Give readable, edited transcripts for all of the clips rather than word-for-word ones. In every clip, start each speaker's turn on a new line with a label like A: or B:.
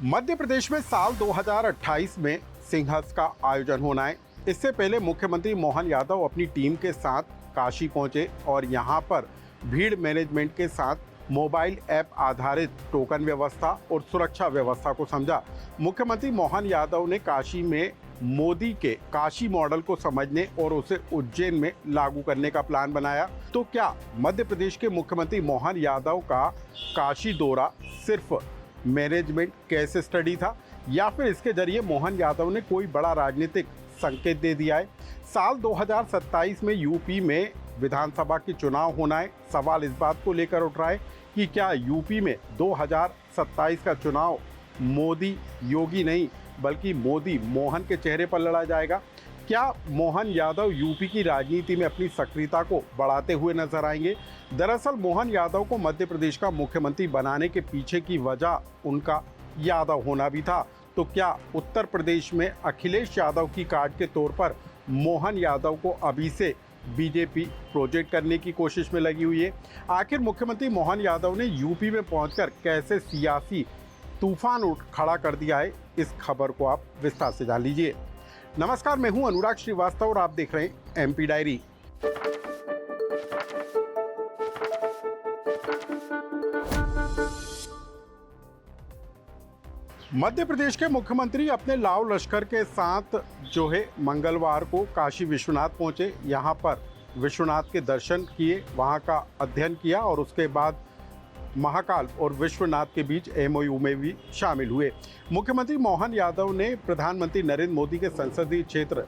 A: मध्य प्रदेश में साल 2028 में सिंहस्थ का आयोजन होना है। इससे पहले मुख्यमंत्री मोहन यादव अपनी टीम के साथ काशी पहुंचे और यहां पर भीड़ मैनेजमेंट के साथ मोबाइल ऐप आधारित टोकन व्यवस्था और सुरक्षा व्यवस्था को समझा। मुख्यमंत्री मोहन यादव ने काशी में मोदी के काशी मॉडल को समझने और उसे उज्जैन में लागू करने का प्लान बनाया। तो क्या मध्य प्रदेश के मुख्यमंत्री मोहन यादव का काशी दौरा सिर्फ मैनेजमेंट केस स्टडी था या फिर इसके जरिए मोहन यादव ने कोई बड़ा राजनीतिक संकेत दे दिया है? साल 2027 में यूपी में विधानसभा के चुनाव होना है। सवाल इस बात को लेकर उठ रहा है कि क्या यूपी में 2027 का चुनाव मोदी योगी नहीं बल्कि मोदी मोहन के चेहरे पर लड़ा जाएगा? क्या मोहन यादव यूपी की राजनीति में अपनी सक्रियता को बढ़ाते हुए नजर आएंगे? दरअसल मोहन यादव को मध्य प्रदेश का मुख्यमंत्री बनाने के पीछे की वजह उनका यादव होना भी था। तो क्या उत्तर प्रदेश में अखिलेश यादव की कार्ड के तौर पर मोहन यादव को अभी से बीजेपी प्रोजेक्ट करने की कोशिश में लगी हुई है? आखिर मुख्यमंत्री मोहन यादव ने यूपी में पहुंचकर कैसे सियासी तूफान उठ खड़ा कर दिया है, इस खबर को आप विस्तार से जान लीजिए। नमस्कार, मैं हूं अनुराग श्रीवास्तव और आप देख रहे हैं एमपी डायरी। मध्य प्रदेश के मुख्यमंत्री अपने लाव लश्कर के साथ जो है मंगलवार को काशी विश्वनाथ पहुंचे। यहां पर विश्वनाथ के दर्शन किए, वहां का अध्ययन किया और उसके बाद महाकाल और विश्वनाथ के बीच एमओयू में भी शामिल हुए। मुख्यमंत्री मोहन यादव ने प्रधानमंत्री नरेंद्र मोदी के संसदीय क्षेत्र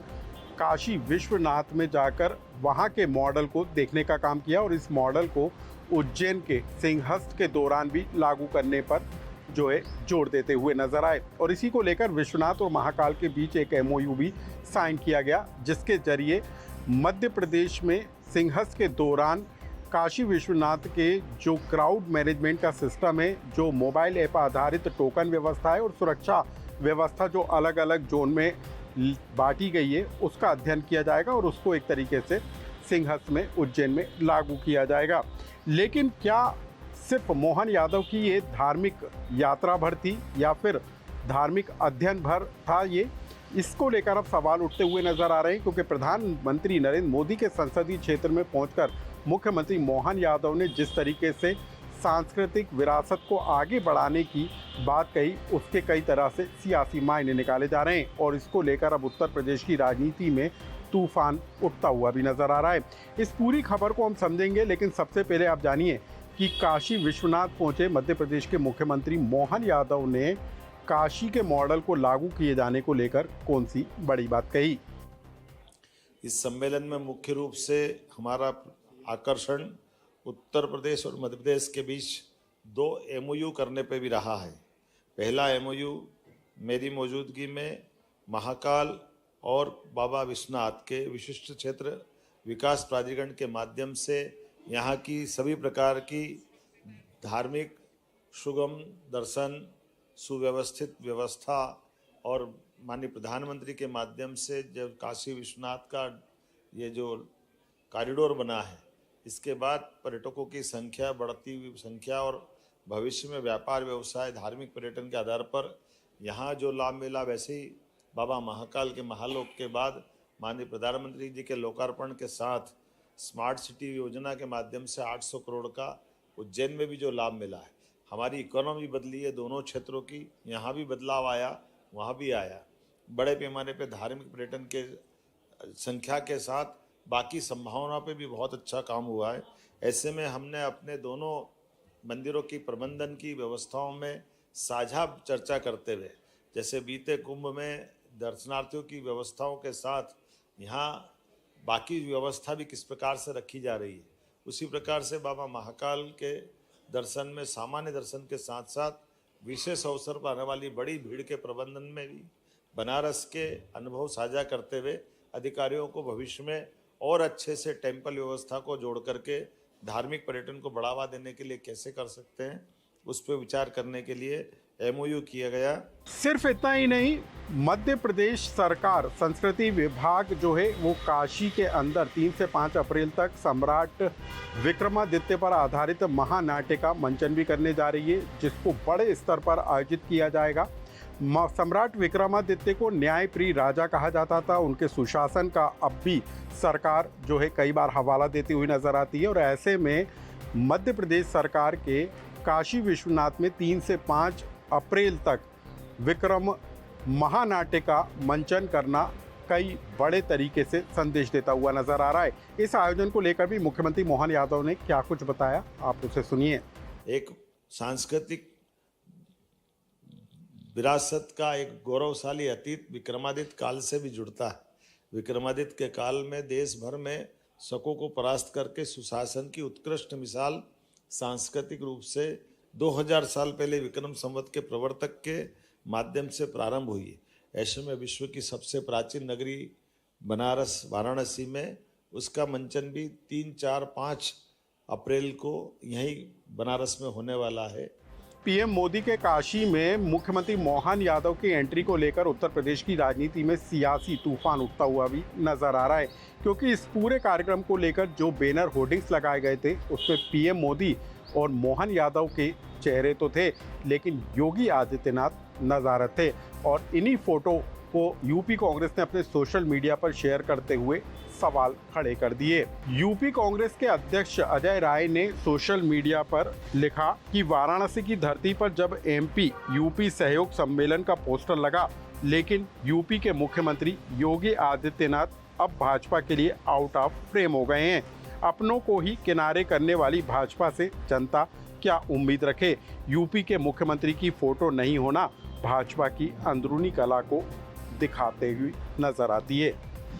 A: काशी विश्वनाथ में जाकर वहां के मॉडल को देखने का काम किया और इस मॉडल को उज्जैन के सिंहस्थ के दौरान भी लागू करने पर जो है जोर देते हुए नजर आए। और इसी को लेकर विश्वनाथ और महाकाल के बीच एक एमओयू भी साइन किया गया, जिसके जरिए मध्य प्रदेश में सिंहस्थ के दौरान काशी विश्वनाथ के जो क्राउड मैनेजमेंट का सिस्टम है, जो मोबाइल ऐप आधारित टोकन व्यवस्था है और सुरक्षा व्यवस्था जो अलग अलग जोन में बांटी गई है, उसका अध्ययन किया जाएगा और उसको एक तरीके से सिंहस्थ में उज्जैन में लागू किया जाएगा। लेकिन क्या सिर्फ मोहन यादव की ये धार्मिक यात्रा भर थी या फिर धार्मिक अध्ययन भर था ये? इसको लेकर अब सवाल उठते हुए नजर आ रहे हैं, क्योंकि प्रधानमंत्री नरेंद्र मोदी के संसदीय क्षेत्र में पहुंचकर मुख्यमंत्री मोहन यादव ने जिस तरीके से सांस्कृतिक विरासत को आगे बढ़ाने की बात कही, उसके कई तरह से सियासी मायने निकाले जा रहे हैं और इसको लेकर अब उत्तर प्रदेश की राजनीति में तूफान उठता हुआ भी नजर आ रहा है। इस पूरी खबर को हम समझेंगे, लेकिन सबसे पहले आप जानिए कि काशी विश्वनाथ पहुंचे मध्य प्रदेश के मुख्यमंत्री मोहन यादव ने काशी के मॉडल को लागू किए जाने को लेकर कौन सी बड़ी बात कही।
B: इस सम्मेलन में मुख्य रूप से हमारा आकर्षण उत्तर प्रदेश और मध्य प्रदेश के बीच 2 एमओयू करने पे भी रहा है। पहला एमओयू मेरी मौजूदगी में महाकाल और बाबा विश्वनाथ के विशिष्ट क्षेत्र विकास प्राधिकरण के माध्यम से यहाँ की सभी प्रकार की धार्मिक सुगम दर्शन, सुव्यवस्थित व्यवस्था और माननीय प्रधानमंत्री के माध्यम से जब काशी विश्वनाथ का ये जो कॉरिडोर बना है, इसके बाद पर्यटकों की संख्या बढ़ती हुई संख्या और भविष्य में व्यापार व्यवसाय धार्मिक पर्यटन के आधार पर यहाँ जो लाभ मिला, वैसे ही बाबा महाकाल के महालोक के बाद माननीय प्रधानमंत्री जी के लोकार्पण के साथ स्मार्ट सिटी योजना के माध्यम से 800 करोड़ का उज्जैन में भी जो लाभ मिला है, हमारी इकोनॉमी बदली है दोनों क्षेत्रों की। यहाँ भी बदलाव आया, वहाँ भी आया। बड़े पैमाने पे धार्मिक पर्यटन के संख्या के साथ बाकी संभावना पे भी बहुत अच्छा काम हुआ है। ऐसे में हमने अपने दोनों मंदिरों की प्रबंधन की व्यवस्थाओं में साझा चर्चा करते हुए, जैसे बीते कुंभ में दर्शनार्थियों की व्यवस्थाओं के साथ यहाँ बाकी व्यवस्था भी किस प्रकार से रखी जा रही है, उसी प्रकार से बाबा महाकाल के दर्शन में सामान्य दर्शन के साथ साथ विशेष अवसर पर आने वाली बड़ी भीड़ के प्रबंधन में भी बनारस के अनुभव साझा करते हुए अधिकारियों को भविष्य में और अच्छे से टेम्पल व्यवस्था को जोड़ करके धार्मिक पर्यटन को बढ़ावा देने के लिए कैसे कर सकते हैं, उस पर विचार करने के लिए एमओयू किया गया।
A: सिर्फ इतना ही नहीं, मध्य प्रदेश सरकार संस्कृति विभाग जो है वो काशी के अंदर 3 से 5 अप्रैल तक सम्राट विक्रमादित्य पर आधारित महानाट्य का मंचन भी करने जा रही है, जिसको बड़े स्तर पर आयोजित किया जाएगा। सम्राट विक्रमादित्य को न्यायप्रिय राजा कहा जाता था। उनके सुशासन का अब भी सरकार जो है कई बार हवाला देती हुई नजर आती है और ऐसे में मध्य प्रदेश सरकार के काशी विश्वनाथ में 3 से 5 अप्रैल तक विक्रम महानाट्य का मंचन करना कई बड़े तरीके से संदेश देता हुआ नजर आ रहा है। इस आयोजन को लेकर भी मुख्यमंत्री मोहन यादव ने क्या कुछ बताया, आप उसे सुनिए।
B: एक सांस्कृतिक विरासत का एक गौरवशाली अतीत विक्रमादित्य काल से भी जुड़ता है। विक्रमादित्य के काल में देश भर में शकों को परास्त करके सुशासन की उत्कृष्ट मिसाल सांस्कृतिक रूप से 2000 साल पहले विक्रम संवत के प्रवर्तक के माध्यम से प्रारंभ हुई है। ऐसे में विश्व की सबसे प्राचीन नगरी बनारस वाराणसी में उसका मंचन भी 3, 4, 5 अप्रैल को यहीं बनारस में होने वाला है।
A: पीएम मोदी के काशी में मुख्यमंत्री मोहन यादव की एंट्री को लेकर उत्तर प्रदेश की राजनीति में सियासी तूफान उठता हुआ भी नजर आ रहा है, क्योंकि इस पूरे कार्यक्रम को लेकर जो बैनर होर्डिंग्स लगाए गए थे उसमें पीएम मोदी और मोहन यादव के चेहरे तो थे, लेकिन योगी आदित्यनाथ नजारत थे। और इन्हीं फोटो को यूपी कांग्रेस ने अपने सोशल मीडिया पर शेयर करते हुए सवाल खड़े कर दिए। यूपी कांग्रेस के अध्यक्ष अजय राय ने सोशल मीडिया पर लिखा कि वाराणसी की धरती पर जब एमपी यूपी सहयोग सम्मेलन का पोस्टर लगा, लेकिन यूपी के मुख्यमंत्री योगी आदित्यनाथ अब भाजपा के लिए आउट ऑफ फ्रेम हो गए हैं। अपनों को ही किनारे करने वाली भाजपा से जनता क्या उम्मीद रखे। यूपी के मुख्यमंत्री की फोटो नहीं होना भाजपा की अंदरूनी कला को दिखाते हुए नजर आती है।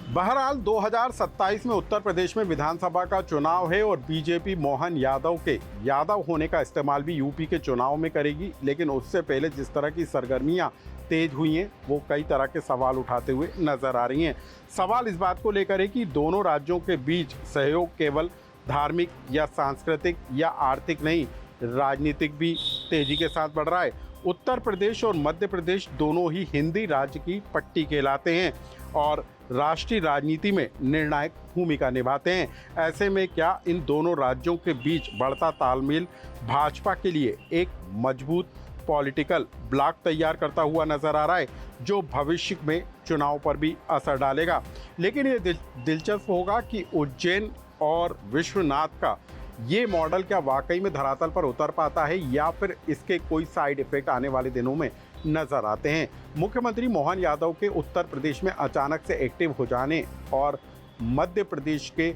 A: बहरहाल 2027 में उत्तर प्रदेश में विधानसभा का चुनाव है और बीजेपी मोहन यादव के यादव होने का इस्तेमाल भी यूपी के चुनाव में करेगी, लेकिन उससे पहले जिस तरह की सरगर्मियां तेज हुई हैं वो कई तरह के सवाल उठाते हुए नजर आ रही हैं। सवाल इस बात को लेकर है कि दोनों राज्यों के बीच सहयोग केवल धार्मिक या सांस्कृतिक या आर्थिक नहीं, राजनीतिक भी तेजी के साथ बढ़ रहा है। उत्तर प्रदेश और मध्य प्रदेश दोनों ही हिंदी राज्य की पट्टी कहलाते हैं और राष्ट्रीय राजनीति में निर्णायक भूमिका निभाते हैं। ऐसे में क्या इन दोनों राज्यों के बीच बढ़ता तालमेल भाजपा के लिए एक मजबूत पॉलिटिकल ब्लॉक तैयार करता हुआ नजर आ रहा है, जो भविष्य में चुनाव पर भी असर डालेगा। लेकिन ये दिलचस्प होगा कि उज्जैन और विश्वनाथ का ये मॉडल क्या वाकई में धरातल पर उतर पाता है या फिर इसके कोई साइड इफेक्ट आने वाले दिनों में नजर आते हैं। मुख्यमंत्री मोहन यादव के उत्तर प्रदेश में अचानक से एक्टिव हो जाने और मध्य प्रदेश के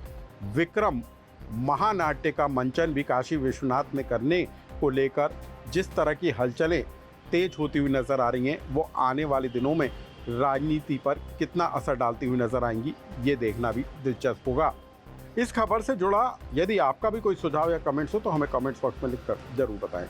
A: विक्रम महानाट्य का मंचन भी काशी विश्वनाथ में करने को लेकर जिस तरह की हलचलें तेज होती हुई नजर आ रही हैं, वो आने वाले दिनों में राजनीति पर कितना असर डालती हुई नजर आएंगी, ये देखना भी दिलचस्प होगा। इस खबर से जुड़ा यदि आपका भी कोई सुझाव या कमेंट्स हो तो हमें कमेंट्स बॉक्स में लिखकर जरूर बताएं।